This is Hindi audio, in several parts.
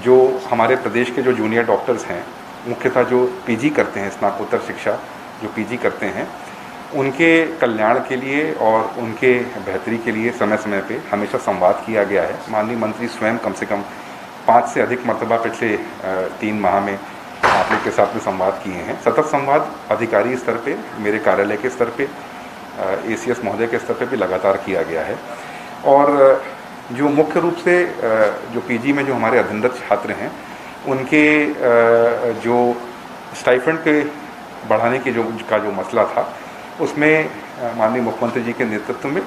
जो हमारे प्रदेश के जो जूनियर डॉक्टर्स हैं, मुख्यतः जो पीजी करते हैं, स्नातकोत्तर शिक्षा जो पीजी करते हैं, उनके कल्याण के लिए और उनके बेहतरी के लिए समय समय पे हमेशा संवाद किया गया है। माननीय मंत्री स्वयं कम से कम 5 से अधिक मरतबा पिछले 3 माह में आप लोग के साथ में संवाद किए हैं। सतत संवाद अधिकारी स्तर पे, मेरे कार्यालय के स्तर पे, ACS महोदय के स्तर पे भी लगातार किया गया है। और जो मुख्य रूप से जो पीजी में जो हमारे अध्ययनरत छात्र हैं, उनके जो स्टाइपेंड के बढ़ाने के जो मसला था, उसमें माननीय मुख्यमंत्री जी के नेतृत्व में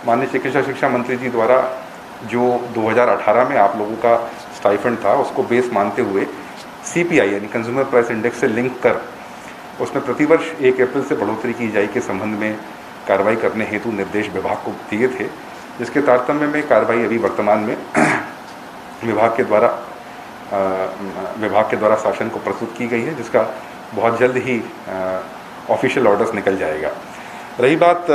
माननीय चिकित्सा शिक्षा मंत्री जी द्वारा जो 2018 में आप लोगों का स्टाइपेंड था, उसको बेस मानते हुए CPI यानी कंज्यूमर प्राइस इंडेक्स से लिंक कर उसमें प्रतिवर्ष 1 अप्रैल से बढ़ोतरी की जाए के संबंध में कार्रवाई करने हेतु निर्देश विभाग को दिए थे, जिसके तारतम्य में कार्रवाई अभी वर्तमान में विभाग के द्वारा शासन को प्रस्तुत की गई है, जिसका बहुत जल्द ही ऑफिशियल ऑर्डर्स निकल जाएगा। रही बात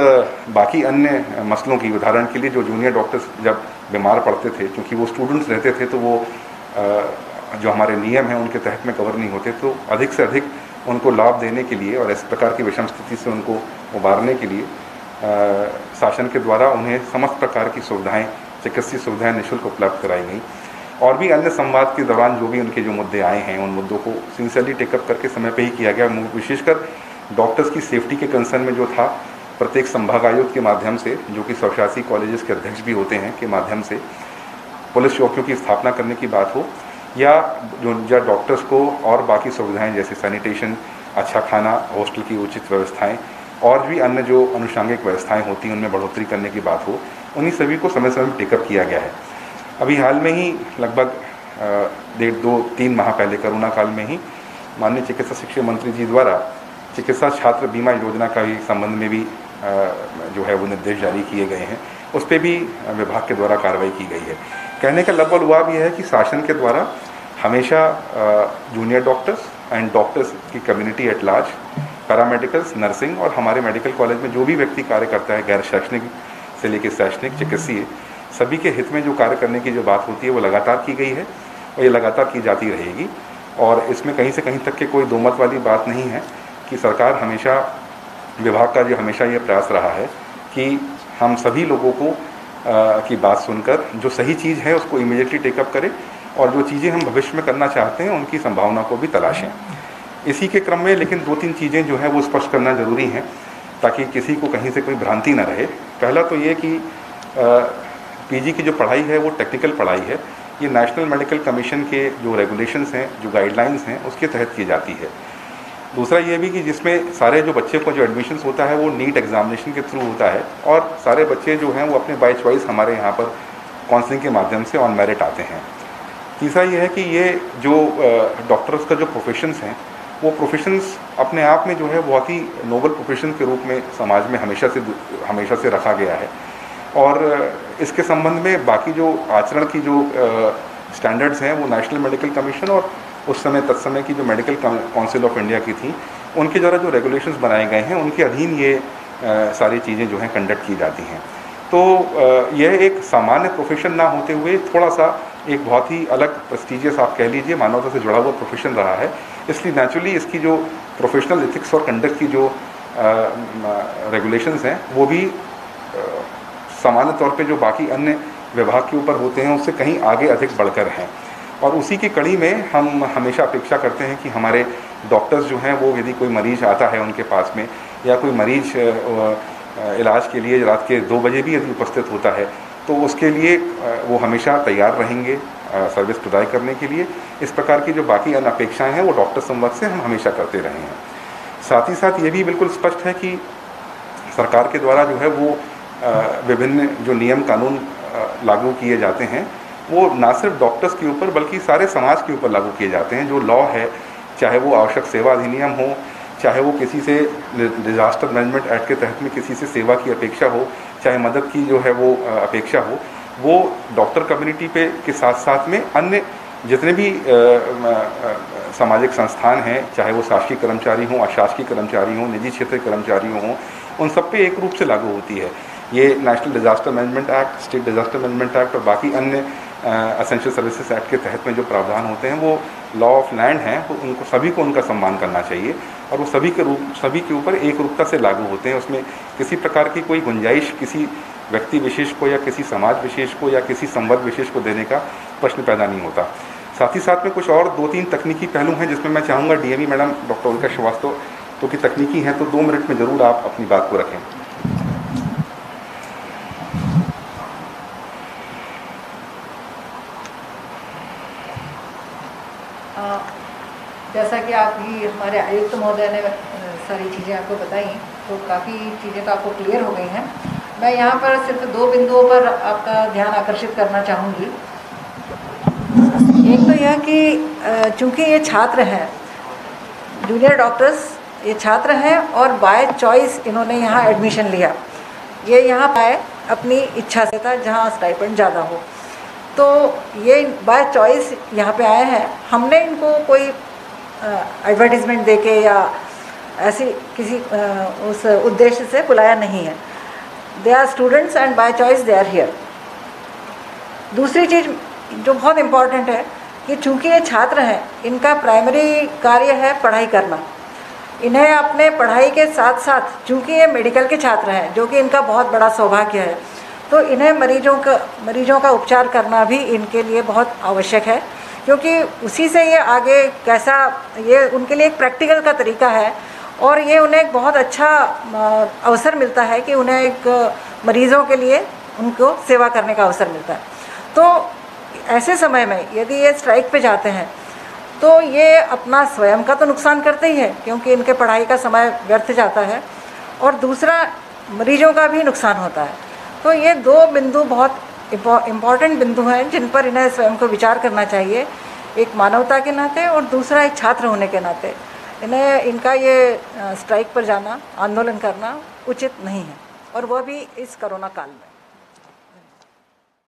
बाकी अन्य मसलों की, उदाहरण के लिए जो जूनियर डॉक्टर्स जब बीमार पड़ते थे, क्योंकि वो स्टूडेंट्स रहते थे, तो वो जो हमारे नियम हैं उनके तहत में कवर नहीं होते, तो अधिक से अधिक उनको लाभ देने के लिए और इस प्रकार की विषम स्थिति से उनको उबारने के लिए शासन के द्वारा उन्हें समस्त प्रकार की सुविधाएं, चिकित्सीय सुविधाएं निःशुल्क उपलब्ध कराई गई। और भी अन्य संवाद के दौरान जो भी उनके जो मुद्दे आए हैं, उन मुद्दों को सिंसियरली टेकअप करके समय पे ही किया गया। विशेषकर डॉक्टर्स की सेफ्टी के कंसर्न में जो था, प्रत्येक संभागायुक्त के माध्यम से, जो कि स्वशासी कॉलेजेस के अध्यक्ष भी होते हैं, के माध्यम से पुलिस चौकियों की स्थापना करने की बात हो, या जो डॉक्टर्स को और बाकी सुविधाएं जैसे सैनिटेशन, अच्छा खाना, हॉस्टल की उचित व्यवस्थाएं और भी अन्य जो अनुषंगिक व्यवस्थाएं होती हैं उनमें बढ़ोतरी करने की बात हो, उन्हीं सभी को समय समय टेकअप किया गया है। अभी हाल में ही लगभग 1.5-2-3 माह पहले कोरोना काल में ही माननीय चिकित्सा शिक्षा मंत्री जी द्वारा चिकित्सा छात्र बीमा योजना का भी संबंध में भी जो है वो निर्देश जारी किए गए हैं, उस पर भी विभाग के द्वारा कार्रवाई की गई है। कहने का लगभग हुआ भी है कि शासन के द्वारा हमेशा जूनियर डॉक्टर्स एंड डॉक्टर्स की community at large, paramedicals, nursing और हमारे मेडिकल कॉलेज में जो भी व्यक्ति कार्य करता है, गैर शैक्षणिक से लेकर शैक्षणिक, चिकित्सीय, सभी के हित में जो कार्य करने की जो बात होती है वो लगातार की गई है और ये लगातार की जाती रहेगी। और इसमें कहीं से कहीं तक के कोई दोमत वाली बात नहीं है कि सरकार हमेशा, विभाग का जो हमेशा ये प्रयास रहा है कि हम सभी लोगों को की बात सुनकर जो सही चीज़ है उसको इमीडिएटली टेकअप करें और जो चीज़ें हम भविष्य में करना चाहते हैं उनकी संभावना को भी तलाशें। इसी के क्रम में लेकिन 2-3 चीज़ें जो है वो स्पष्ट करना ज़रूरी हैं ताकि किसी को कहीं से कोई भ्रांति न रहे। पहला तो ये कि पीजी की जो पढ़ाई है वो टेक्निकल पढ़ाई है, ये नेशनल मेडिकल कमीशन के जो रेगुलेशंस हैं, जो गाइडलाइंस हैं, उसके तहत की जाती है। दूसरा ये भी कि जिसमें सारे जो बच्चे को जो एडमिशन्स होता है वो नीट एग्जामिनेशन के थ्रू होता है और सारे बच्चे जो हैं वो अपने बाय चॉइस हमारे यहाँ पर काउंसलिंग के माध्यम से ऑन मेरिट आते हैं। तीसरा ये है कि ये जो डॉक्टर्स का जो प्रोफेशंस हैं वो प्रोफेशंस अपने आप में जो है बहुत ही नोबल प्रोफेशन के रूप में समाज में हमेशा से रखा गया है और इसके संबंध में बाकी जो आचरण की जो स्टैंडर्ड्स हैं वो नेशनल मेडिकल कमीशन और उस समय तत्समय की जो मेडिकल काउंसिल ऑफ इंडिया की थी उनके द्वारा जो रेगुलेशंस बनाए गए हैं उनके अधीन ये सारी चीज़ें जो हैं कंडक्ट की जाती हैं। तो यह एक सामान्य प्रोफेशन ना होते हुए थोड़ा सा एक बहुत ही अलग प्रेस्टीजियस, आप कह लीजिए, मानवता से जुड़ा हुआ प्रोफेशन रहा है। इसलिए नेचुरली इसकी जो प्रोफेशनल एथिक्स और कंडक्ट की जो रेगुलेशंस हैं वो भी सामान्य तौर पे जो बाकी अन्य विभाग के ऊपर होते हैं उससे कहीं आगे अधिक बढ़कर हैं। और उसी की कड़ी में हम हमेशा अपेक्षा करते हैं कि हमारे डॉक्टर्स जो हैं वो यदि कोई मरीज़ आता है उनके पास में या कोई मरीज़ इलाज के लिए रात के 2 बजे भी यदि उपस्थित होता है तो उसके लिए वो हमेशा तैयार रहेंगे सर्विस प्रदान करने के लिए। इस प्रकार की जो बाकी अन्य अपेक्षाएँ हैं वो डॉक्टर संवर्ग से हम हमेशा करते रहे हैं। साथ ही साथ ये भी बिल्कुल स्पष्ट है कि सरकार के द्वारा जो है वो विभिन्न जो नियम कानून लागू किए जाते हैं वो ना सिर्फ डॉक्टर्स के ऊपर बल्कि सारे समाज के ऊपर लागू किए जाते हैं। जो लॉ है, चाहे वो आवश्यक सेवा अधिनियम हो, चाहे वो किसी से डिजास्टर मैनेजमेंट एक्ट के तहत में किसी से सेवा की अपेक्षा हो, चाहे मदद की जो है वो अपेक्षा हो, वो डॉक्टर कम्युनिटी पे के साथ साथ में अन्य जितने भी सामाजिक संस्थान हैं, चाहे वो शासकीय कर्मचारी हों, अशासकीय कर्मचारी हों, निजी क्षेत्र के कर्मचारी हों, उन सब पे एक रूप से लागू होती है। ये national disaster management act, state disaster management act और बाकी अन्य एसेंशियल सर्विसेज एक्ट के तहत में जो प्रावधान होते हैं वो लॉ ऑफ लैंड हैं, तो उनको सभी को उनका सम्मान करना चाहिए और वो सभी के ऊपर एक रूपता से लागू होते हैं। उसमें किसी प्रकार की कोई गुंजाइश किसी व्यक्ति विशेष को या किसी समाज विशेष को या किसी संवर्ग विशेष को देने का प्रश्न पैदा नहीं होता। साथ ही साथ में कुछ और 2-3 तकनीकी पहलू हैं जिसमें मैं चाहूँगा डीएमई मैडम डॉक्टर उल्का श्रीवास्तव तो कि तकनीकी हैं तो 2 मिनट में ज़रूर आप अपनी बात को रखें। जैसा कि आप ही हमारे आयुक्त महोदय ने सारी चीज़ें आपको बताई, तो काफ़ी चीज़ें तो आपको क्लियर हो गई हैं। मैं यहाँ पर सिर्फ 2 बिंदुओं पर आपका ध्यान आकर्षित करना चाहूँगी। एक तो यह कि चूँकि ये छात्र हैं, जूनियर डॉक्टर्स ये छात्र हैं और बाय चॉइस इन्होंने यहाँ एडमिशन लिया। ये यहाँ आए अपनी इच्छा से था, जहाँ स्टाइपेंड ज़्यादा हो, तो ये बाय चॉइस यहाँ पे आए हैं। हमने इनको कोई एडवर्टीज़मेंट देके या ऐसी किसी उस उद्देश्य से बुलाया नहीं है। They are students and by choice they are here. दूसरी चीज़ जो बहुत इम्पॉर्टेंट है कि चूँकि ये छात्र हैं, इनका प्राइमरी कार्य है पढ़ाई करना। इन्हें अपने पढ़ाई के साथ साथ, चूँकि ये मेडिकल के छात्र हैं जो कि इनका बहुत बड़ा सौभाग्य है, तो इन्हें मरीजों का उपचार करना भी इनके लिए बहुत आवश्यक है, क्योंकि उसी से ये आगे कैसा, ये उनके लिए एक प्रैक्टिकल का तरीका है और ये उन्हें एक बहुत अच्छा अवसर मिलता है कि उन्हें एक मरीज़ों के लिए उनको सेवा करने का अवसर मिलता है। तो ऐसे समय में यदि ये स्ट्राइक पे जाते हैं तो ये अपना स्वयं का तो नुकसान करते ही है, क्योंकि इनके पढ़ाई का समय व्यर्थ जाता है, और दूसरा मरीजों का भी नुकसान होता है। तो ये 2 बिंदु बहुत इम्पॉर्टेंट बिंदु हैं जिन पर इन्हें स्वयं को विचार करना चाहिए, एक मानवता के नाते और दूसरा एक छात्र होने के नाते। इनका ये स्ट्राइक पर जाना, आंदोलन करना उचित नहीं है, और वह भी इस कोरोना काल में।